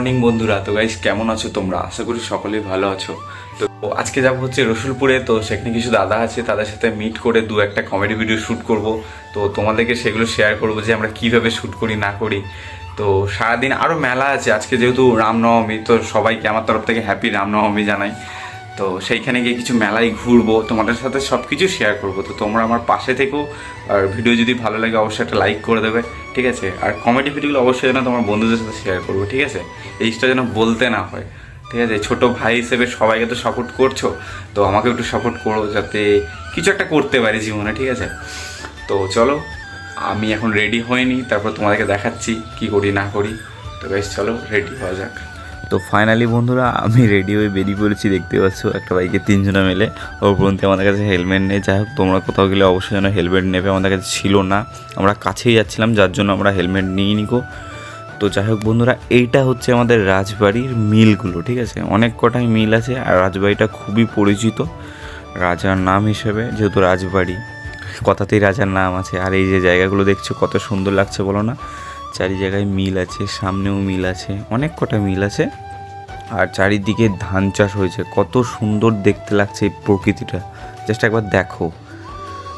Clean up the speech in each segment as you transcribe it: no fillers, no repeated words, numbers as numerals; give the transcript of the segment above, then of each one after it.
Morning বন্ধুরা। তো guys কেমন আছো তোমরা? আশা করি সকলেই ভালো আছো। তো আজকে যাবো হচ্ছে রসুলপুরে। তো সেখানে কিছু দাদা আছে, তাদের সাথে মিট করে দু একটা কমেডি ভিডিও শ্যুট করব। তো তোমাদেরকে সেগুলো শেয়ার করবো যে আমরা কীভাবে শ্যুট করি না করি। তো সারাদিন আরও মেলা আছে। আজকে যেহেতু রামনবমী, তো সবাইকে আমার তরফ থেকে হ্যাপি রামনবমী জানাই। তো সেইখানে গিয়ে কিছু মেলায় ঘুরবো, তোমাদের সাথে সব কিছু শেয়ার করবো। তো তোমরা আমার পাশে থেকো, আর ভিডিও যদি ভালো লাগে অবশ্যই একটা লাইক করে দেবে, ঠিক আছে? আর কমেডি ভিডিওগুলো অবশ্যই যেন তোমার বন্ধুদের সাথে শেয়ার করবো, ঠিক আছে? এইটা যেন বলতে না হয়, ঠিক আছে? ছোটো ভাই হিসেবে সবাইকে তো সাপোর্ট করছো, তো আমাকে একটু সাপোর্ট করো যাতে কিছু একটা করতে পারি জীবনে, ঠিক আছে? তো চলো, আমি এখন রেডি হইনি, তারপর তোমাদেরকে দেখাচ্ছি কি করি না করি। তো বেশ চলো রেডি হওয়া যাক। তো ফাইনালি বন্ধুরা আমি রেডি হয়ে বেরিয়ে পড়েছি। দেখতে পাচ্ছ একটা বাইকে তিনজনে মিলে। ওর পর্যন্ত আমাদের কাছে হেলমেট নেই। যাই হোক, তোমরা কোথাও গেলে অবশ্যই যেন হেলমেট নেবে। আমাদের কাছে ছিল না, আমরা কাছেই যাচ্ছিলাম, যার জন্য আমরা হেলমেট নিয়ে নিকো। তো যাই হোক বন্ধুরা, এইটা হচ্ছে আমাদের রাজবাড়ির মিলগুলো, ঠিক আছে? অনেক কটাই মিল আছে, আর রাজবাড়িটা খুবই পরিচিত রাজার নাম হিসেবে, যেহেতু রাজবাড়ি কথাতেই রাজার নাম আছে। আর এই যে জায়গাগুলো দেখছো কত সুন্দর লাগছে বলো না? চারি জায়গায় মিল আছে, সামনেও মিল আছে, অনেক কটা মিল আছে। আর চারিদিকে ধান চাষ হয়েছে, কত সুন্দর দেখতে লাগছে এই প্রকৃতিটা, জাস্ট একবার দেখো।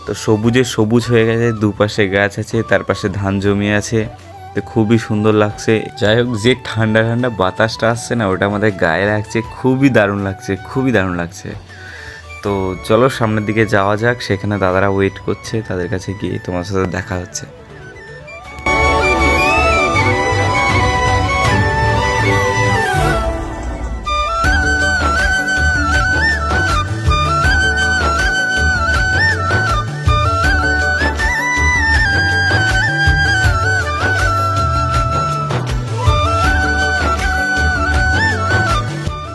তো সবুজে সবুজ হয়ে গেছে, দুপাশে গাছ আছে, তার পাশে ধান জমি আছে, তো খুবই সুন্দর লাগছে। যাই হোক, যে ঠান্ডা ঠান্ডা বাতাসটা আসছে না, ওটা আমাদের গায়ে লাগছে, খুবই দারুণ লাগছে, খুবই দারুণ লাগছে। তো চলো সামনের দিকে যাওয়া যাক। সেখানে দাদারা ওয়েট করছে, তাদের কাছে গিয়ে তোমার সাথে দেখা হচ্ছে।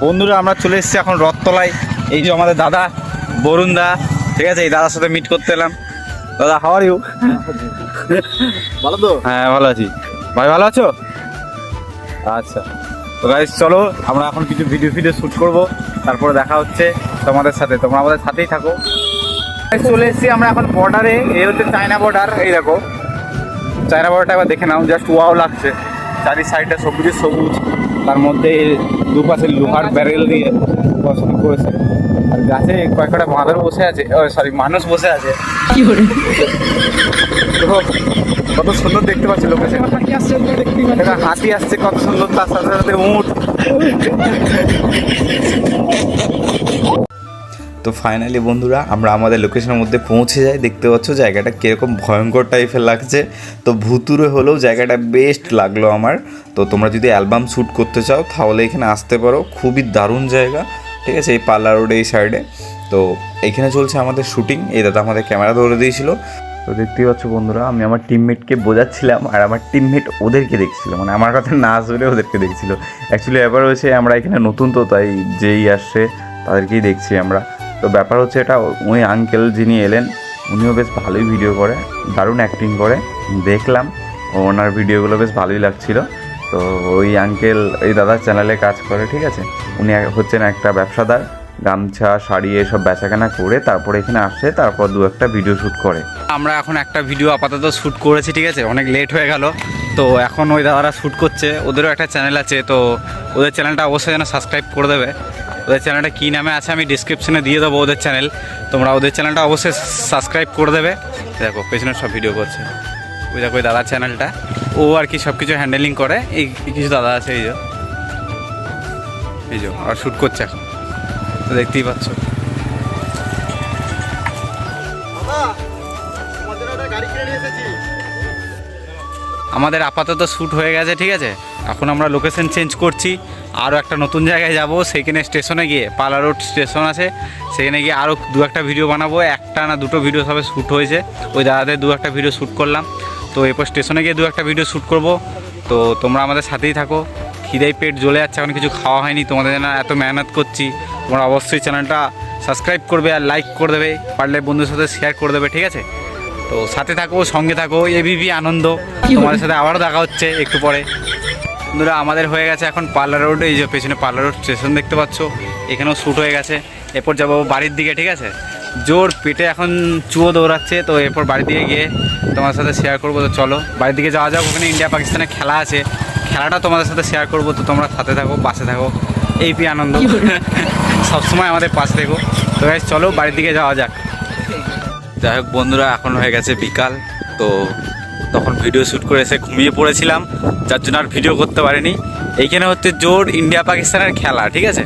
বন্ধুরা আমরা চলে এসেছি এখন রথতলায়। এই যে আমাদের দাদা বরুণ দা, ঠিক আছে? এই দাদার সাথে মিট করতে এলাম। দাদা, হাউ আর ইউ? ভালো তো? হ্যাঁ ভালো আছি। ভাই ভালো আছো? আচ্ছা, তো গাইস চলো আমরা এখন কিছু ভিডিও শ্যুট করবো, তারপরে দেখা হচ্ছে তোমাদের সাথে। তোমরা আমাদের সাথেই থাকো। চলে এসেছি আমরা এখন বর্ডারে। এই হচ্ছে চায়না বর্ডার। এই দেখো চায়না বর্ডারটা একবার দেখে নাও, জাস্ট ওয়াও লাগছে। চারি সাইডটা সবুজে সবুজ, তার মধ্যে দুপাশে লোহার ব্যারেল দিয়ে বসানো করেছে। আর গাছে কয়েকটা বাঁদর বসে আছে, সরি মানুষ বসে আছে। কত সুন্দর দেখতে পাচ্ছি লোকেশন। হাতি আসছে কত সুন্দর, তার সাথে সাথে উট। তো ফাইনালি বন্ধুরা আমরা আমাদের লোকেশনের মধ্যে পৌঁছে যাই। দেখতে পাচ্ছ জায়গাটা কীরকম ভয়ঙ্কর টাইপের লাগছে। তো ভুতুরে হলেও জায়গাটা বেস্ট লাগলো আমার। তো তোমরা যদি অ্যালবাম শ্যুট করতে চাও তাহলে এখানে আসতে পারো, খুবই দারুণ জায়গা, ঠিক আছে? এই পাল্লা রোডে এই সাইডে। তো এইখানে চলছে আমাদের শ্যুটিং। এই দাদা আমাদের ক্যামেরা ধরে দিয়েছিল। তো দেখতেই পাচ্ছ বন্ধুরা, আমি আমার টিমমেটকে বোঝাচ্ছিলাম, আর আমার টিমমেট ওদেরকে দেখছিল, মানে আমার কথা না শুনে ওদেরকে দেখছিল। অ্যাকচুয়ালি ব্যাপার হচ্ছে আমরা এখানে নতুন, তো তাই যেই আসছে তাদেরকেই দেখছি আমরা। তো ব্যাপার হচ্ছে এটা, ওই আঙ্কেল যিনি এলেন উনিও বেশ ভালোই ভিডিও করে, দারুণ অ্যাক্টিং করে। দেখলাম ওনার ভিডিওগুলো বেশ ভালোই লাগছিল। তো ওই আঙ্কেল এই দাদার চ্যানেলে কাজ করে, ঠিক আছে? উনি হচ্ছেন একটা ব্যবসাদার, গামছা শাড়ি এসব বেচাকেনা করে তারপরে এখানে আসে, তারপর দু একটা ভিডিও শ্যুট করে। আমরা এখন একটা ভিডিও আপাতত শ্যুট করেছি, ঠিক আছে? অনেক লেট হয়ে গেল। তো এখন ওই দাদারা শ্যুট করছে, ওদেরও একটা চ্যানেল আছে। তো ওদের চ্যানেলটা অবশ্যই যেন সাবস্ক্রাইব করে দেবে। ওদের চ্যানেলটা কী নামে আছে আমি ডিসক্রিপশনে দিয়ে দেবো ওদের চ্যানেল। তোমরা ওদের চ্যানেলটা অবশ্যই সাবস্ক্রাইব করে দেবে। দেখো পেছনে সব ভিডিও করছে, ওই দেখো ওই দাদার চ্যানেলটা। ও আর কি সব কিছু হ্যান্ডেলিং করে। এই কিছু দাদা আছে, এই যে আর শ্যুট করছে এখন, তো দেখতেই পাচ্ছ। আমাদের আপাতত শ্যুট হয়ে গেছে, ঠিক আছে? এখন আমরা লোকেশন চেঞ্জ করছি, আরও একটা নতুন জায়গায় যাব। সেইখানে স্টেশনে গিয়ে, পালা রোড স্টেশন আছে, সেখানে গিয়ে আরও দু একটা ভিডিও বানাবো। একটা না দুটো ভিডিও সবে শ্যুট হয়েছে, ওই দাদাদের দু একটা ভিডিও শ্যুট করলাম। তো এরপর স্টেশনে গিয়ে দু একটা ভিডিও শ্যুট করব। তো তোমরা আমাদের সাথেই থাকো। খিদেই পেট জ্বলে যাচ্ছে, এখন কিছু খাওয়া হয়নি। তোমাদের জন্য এত মেহনত করছি, তোমরা অবশ্যই চ্যানেলটা সাবস্ক্রাইব করবে আর লাইক করে দেবে, পারলে বন্ধুদের সাথে শেয়ার করে দেবে, ঠিক আছে? তো সাথে থাকো, সঙ্গে থাকো, এবিপি আনন্দ। তোমাদের সাথে আবারও দেখা হচ্ছে একটু পরে। বন্ধুরা আমাদের হয়ে গেছে এখন পাল্লা রোড। এই যে পেছনে পাল্লা রোড স্টেশন দেখতে পাচ্ছ, এখানেও শ্যুট হয়ে গেছে। এরপর যাবো বাড়ির দিকে, ঠিক আছে? জোর পেটে এখন চুয়ো দৌড়াচ্ছে। তো এরপর বাড়ির দিকে গিয়ে তোমার সাথে শেয়ার করবো। তো চলো বাড়ির দিকে যাওয়া যাক। ওখানে ইন্ডিয়া পাকিস্তানের খেলা আছে, খেলাটা তোমাদের সাথে শেয়ার করবো। তো তোমরা সাথে থাকো, পাশে থাকো, এইপি আনন্দ সবসময় আমাদের পাশে থেকো। তো গাইস চলো বাড়ির দিকে যাওয়া যাক। যাই হোক বন্ধুরা, এখন হয়ে গেছে বিকাল। তো তখন ভিডিও শ্যুট করে এসে ঘুমিয়ে পড়েছিলাম, যার জন্য আর ভিডিও করতে পারিনি। এইখানে হচ্ছে জোর ইন্ডিয়া পাকিস্তানের খেলা, ঠিক আছে।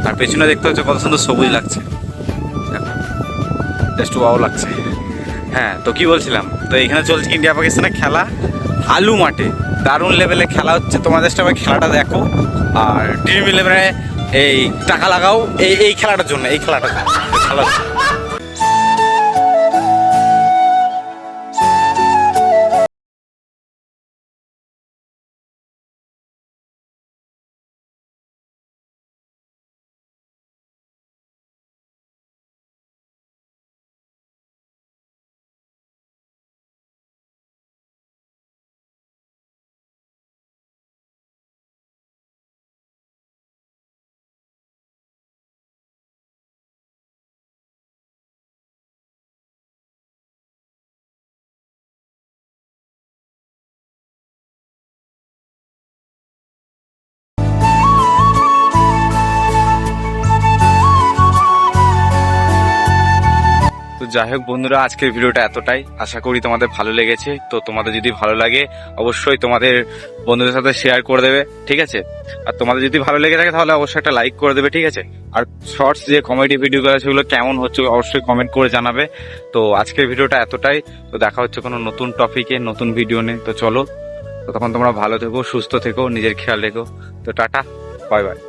আর পেছনে দেখতে হচ্ছে কত সুন্দর সবুজ লাগছে, জাস্ট ওয়াও লাগছে। হ্যাঁ, তো কি বলছিলাম, তো এখানে চলছে ইন্ডিয়া পাকিস্তানের খেলা আলু মাঠে। দারুণ লেভেলে খেলা হচ্ছে, তোমাদের সবাই খেলাটা দেখো। আর ড্রিম ইলেভেনে এই টাকা লাগাও এই খেলাটার জন্য, এই খেলাটার জন্য খেলা হচ্ছে। তো যাই হোক বন্ধুরা, আজকের ভিডিওটা এতটাই। আশা করি তোমাদের ভালো লেগেছে। তো তোমাদের যদি ভালো লাগে অবশ্যই তোমাদের বন্ধুদের সাথে শেয়ার করে দেবে, ঠিক আছে। আর তোমাদের যদি ভালো লেগে থাকে তাহলে অবশ্যই একটা লাইক করে দেবে, ঠিক আছে। আর শর্টস যে কমেডি ভিডিওগুলো সেগুলো কেমন হচ্ছে অবশ্যই কমেন্ট করে জানাবে। তো আজকের ভিডিওটা এতটাই। তো দেখা হচ্ছে কোনো নতুন টপিকে, নতুন ভিডিও নিয়ে। তো চলো, তো তখন তোমরা ভালো থেকো, সুস্থ থেকো, নিজের খেয়াল রেখো। তো টাটা, বাই বাই।